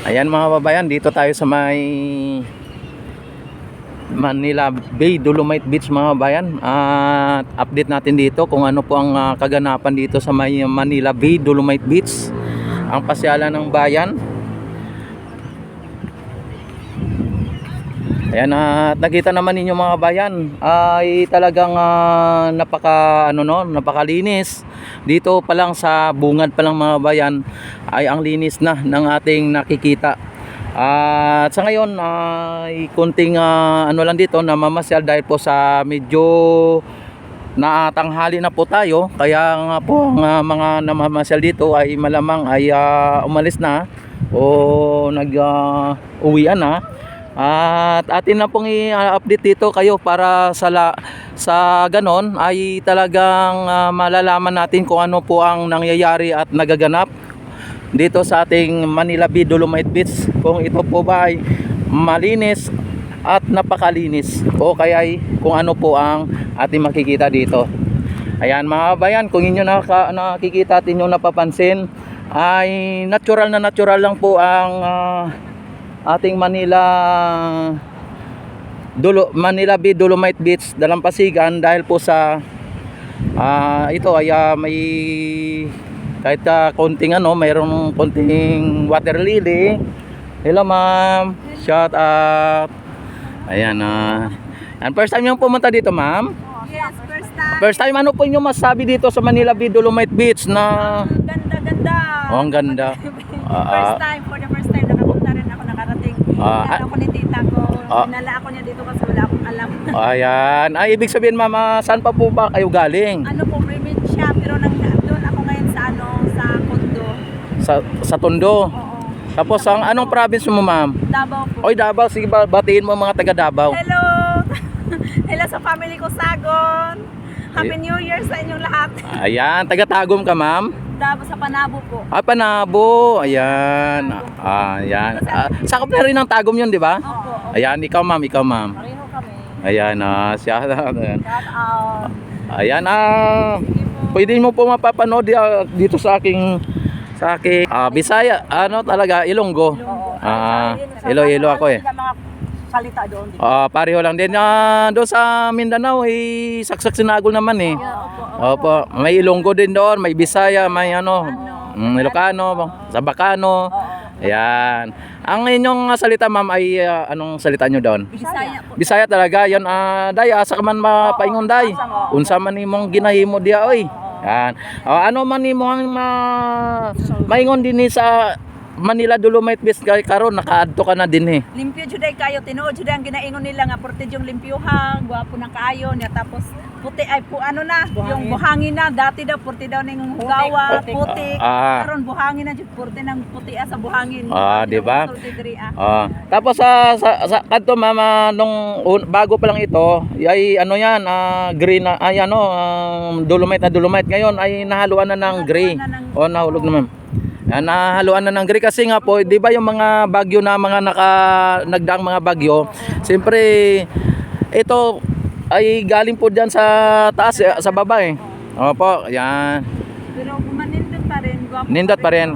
Ayan mga babayan, dito tayo sa may Manila Bay, Dolomite Beach mga babayan. At update natin dito kung ano po ang kaganapan dito sa may Manila Bay, Dolomite Beach. Ang pasyalan ng bayan. Ayan, at nakita naman ninyo mga bayan ay talagang napakalinis. Dito pa lang sa bungad pa lang mga bayan ay ang linis na ng ating nakikita. At sa ngayon ay kunting ano lang dito na mamasyal dahil po sa medyo natanghali na po tayo. Kaya nga po ang mga namamasyal dito ay malamang ay umalis na o nag-uwian na. At atin na pong i-update dito kayo para sa ganon ay talagang malalaman natin kung ano po ang nangyayari at nagaganap dito sa ating Manila Bay, Dolomite Beach. Kung ito po ba ay malinis at napakalinis o kaya ay kung ano po ang ating makikita dito. Ayan mga bayan, kung inyo nakikita at inyo napapansin ay natural lang po ang ating Manila Bay, Dolomite Beach, Dalampasigan, dahil po sa ito ay may kahit konting mayroong konting water lily. Hello ma'am, shout out. Ayan and first time yung pumunta dito ma'am? Yes, first time. First time, ano po inyo masabi dito sa Manila Bay, Dolomite Beach na Ganda. oh, ang ganda. First time, for the first time nakapunta rin ako, nakarating. Inala ko ni tita ko, inala ako niya dito kasi wala akong alam. Ayan, ibig sabihin mama, saan pa po ba kayo galing? Ano po, probinsya, pero doon ako ngayon sa Tondo. Sa Tondo. Oo. Tapos anong province mo ma'am? Davao po. Oy, Davao, sige batiin mo mga taga Davao. Hello! Hello sa family ko, Sagon. Happy New Year sa inyong lahat. Ayan, taga Tagum ka ma'am? Davao sa Panabo po. Panabo. Ayan. Ayan. Sakop na rin ng Tagum yun, di ba? Opo. Ayan, ikaw ma'am. Pareho kami. Ayan, siya. Ayan. Shout out. Ayan, pwede mo po mapapanood dito sa aking Bisaya, talaga Ilonggo. Iloilo ako eh. Mga salita doon. Pareho lang din. Doon sa Mindanao saksak sinagol naman eh. Opo, may Ilonggo din doon, may Bisaya, may Ilocano, Sabacano. Ayan. Ang inyong salita ma'am ay anong salita nyo doon? Bisaya po. Bisaya talaga. Yan day asa ka man mapaingon day. Unsa man imong ginahimo diya oy. Yan. Ano man imong maingon dinhi sa Manila Dolomite Beach karon nakaadto ka na dinhi. Limpyo juday kayo, tinuod juday ang ginaingon nila nga porte yung limpyuhan, gwapo na kayo niya, tapos puti ay yung buhangin na dati daw porte daw ning hugawa, puti. Karon buhangin na jud porte ng puti sa buhangin. Di ba? Tapos sa kadto mama nung bago pa lang ito, ay yan green na Dolomite ngayon ay nahaluan na ng gray. Nahulog na ma'am. Nahaluan na ng gray kasi nga po, di ba yung mga bagyo na mga nagdaang mga bagyo, siyempre ito ay galing po diyan sa taas, sa baba eh. Opo, yan. Pero manindot pa rin, gwapo. Nindot pa rin.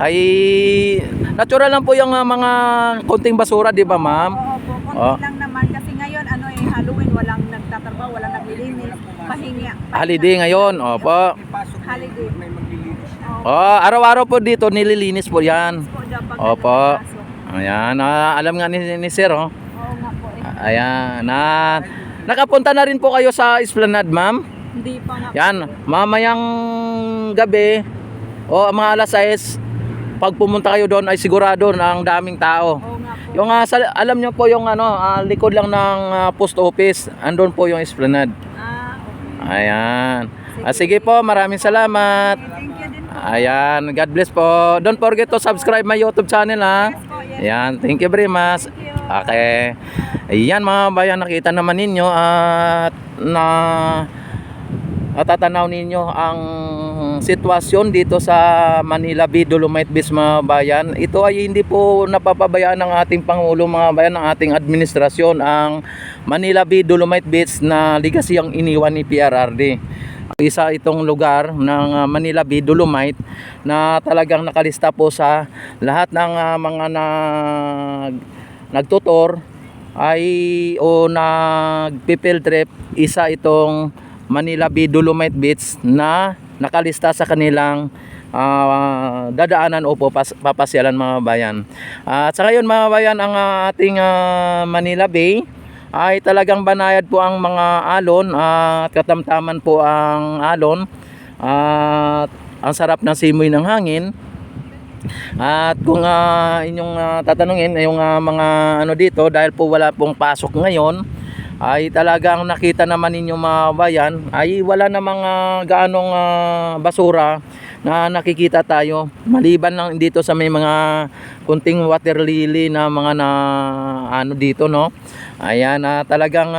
Ay natural lang po yung mga konting basura, di ba ma'am? Oo, konti lang naman kasi ngayon Halloween, walang nagtatrabaho, walang naglilinis, pahinga. Holiday ngayon, opo. Holiday. Araw-araw po dito nililinis po yan. Opo. Ayan, alam nga ni sir Oo nga po eh. Ayan, nakapunta na rin po kayo sa Esplanade ma'am? Hindi pa nga. Yan, mamayang gabi o mga alas 6, pag pumunta kayo doon ay sigurado na ang daming tao. Oo nga po. Yung alam nyo po yung likod lang ng post office, andun po yung Esplanade. Okay. Ayan. Sige po, maraming salamat. Thank you din po. Ayan, God bless po. Don't forget to subscribe my YouTube channel ha. Yes po, yes. Ayan, thank you very much. Thank you. Okay. Ayan mga bayan, nakita naman ninyo at natatanaw ninyo ang sitwasyon dito sa Manila Bay, Dolomite Beach mga bayan. Ito ay hindi po napapabayaan ng ating Pangulo mga bayan, ng ating administrasyon, ang Manila Bay, Dolomite Beach na legacy ang iniwan ni PRRD. Isa itong lugar ng Manila Bay Dolomite na talagang nakalista po sa lahat ng mga nagtutor ay o nagpipill trip. Isa itong Manila Bay Dolomite Beach na nakalista sa kanilang dadaanan o papasyalan mga bayan. At sa ngayon mga bayan, ang ating Manila Bay ay talagang banayad po ang mga alon at katamtaman po ang alon at ang sarap ng simoy ng hangin. At kung inyong tatanungin yung mga ano dito, dahil po wala pong pasok ngayon, ay talagang nakita naman ninyo mga bayan ay wala na mga gaanong basura na nakikita tayo, maliban lang dito sa may mga kunting water lily na mga ano dito, no. Ayan, talagang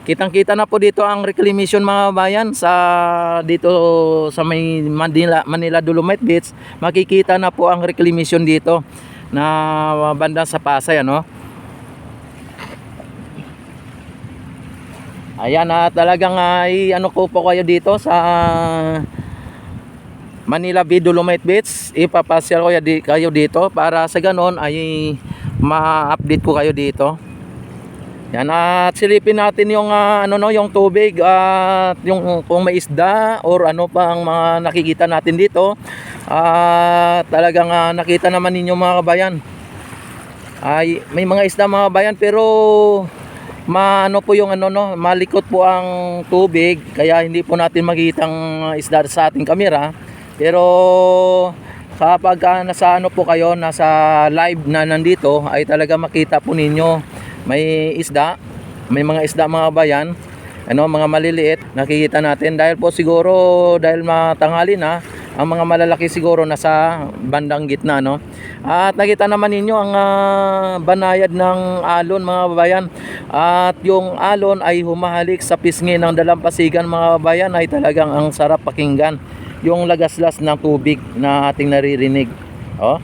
kitang-kita na po dito ang reclamation mga bayan sa dito sa may Manila Dolomite Beach. Makikita na po ang reclamation dito na banda sa Pasay, ano. Ayan, talagang ano ko po kayo dito sa Manila Bay Dolomite Beach. Ipapasyal ko kayo dito para sa ganon ay ma-update ko kayo dito. Yan, at silipin natin yung yung tubig at yung kung may isda or ano pa ang mga nakikita natin dito. Talagang nakita naman ninyo mga kabayan. Ay may mga isda mga kabayan, pero po yung malikot po ang tubig, kaya hindi po natin makitang isda sa ating kamera. Pero kapag nasa po kayo, nasa live na nandito, ay talaga makita po ninyo may isda, may mga isda mga bayan, mga maliliit nakikita natin. Dahil po siguro dahil matanghali na, ang mga malalaki siguro nasa bandang gitna, no. At nakita naman ninyo ang banayad ng alon mga bayan. At yung alon ay humahalik sa pisngi ng dalampasigan mga bayan, ay talagang ang sarap pakinggan. Yung lagaslas ng tubig na ating naririnig. Oh.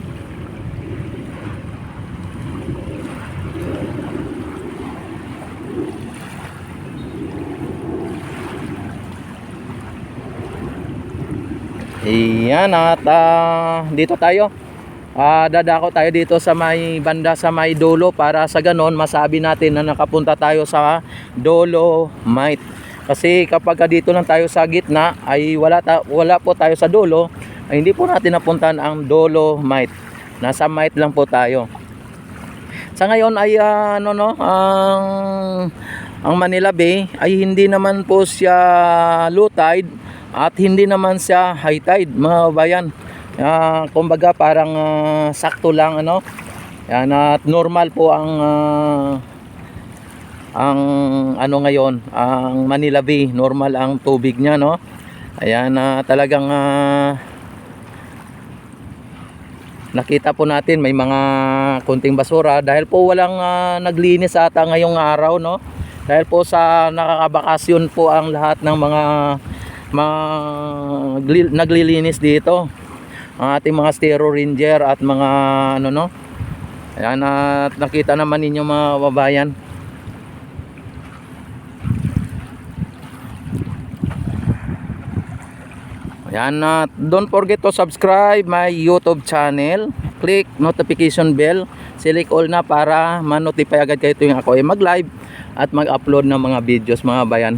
Iyan, at dito tayo. Dadako tayo dito sa may banda sa may Dolo para sa ganon masabi natin na nakapunta tayo sa Dolomite. Kasi kapag dito lang tayo sa gitna ay wala po tayo sa dulo, ay hindi po natin napuntahan ang Dolomite. Nasa Mite lang po tayo. Sa ngayon ay ang Manila Bay ay hindi naman po siya low tide at hindi naman siya high tide mga bayan. Kumbaga parang sakto lang, ano. Yan, at normal po ang ngayon ang Manila Bay, normal ang tubig niya, no. Ayan, talagang nakita po natin may mga kunting basura dahil po walang naglinis ata ngayong araw, no. Dahil po sa nakakabakasyon po ang lahat ng mga naglilinis dito, ang ating mga Stero Ranger at mga ayan, at nakita naman ninyo mga babayan. Ayan, don't forget to subscribe my YouTube channel, click notification bell, select all na para ma-notify agad kayo tuwing ako ay mag-live at mag-upload ng mga videos mga bayan.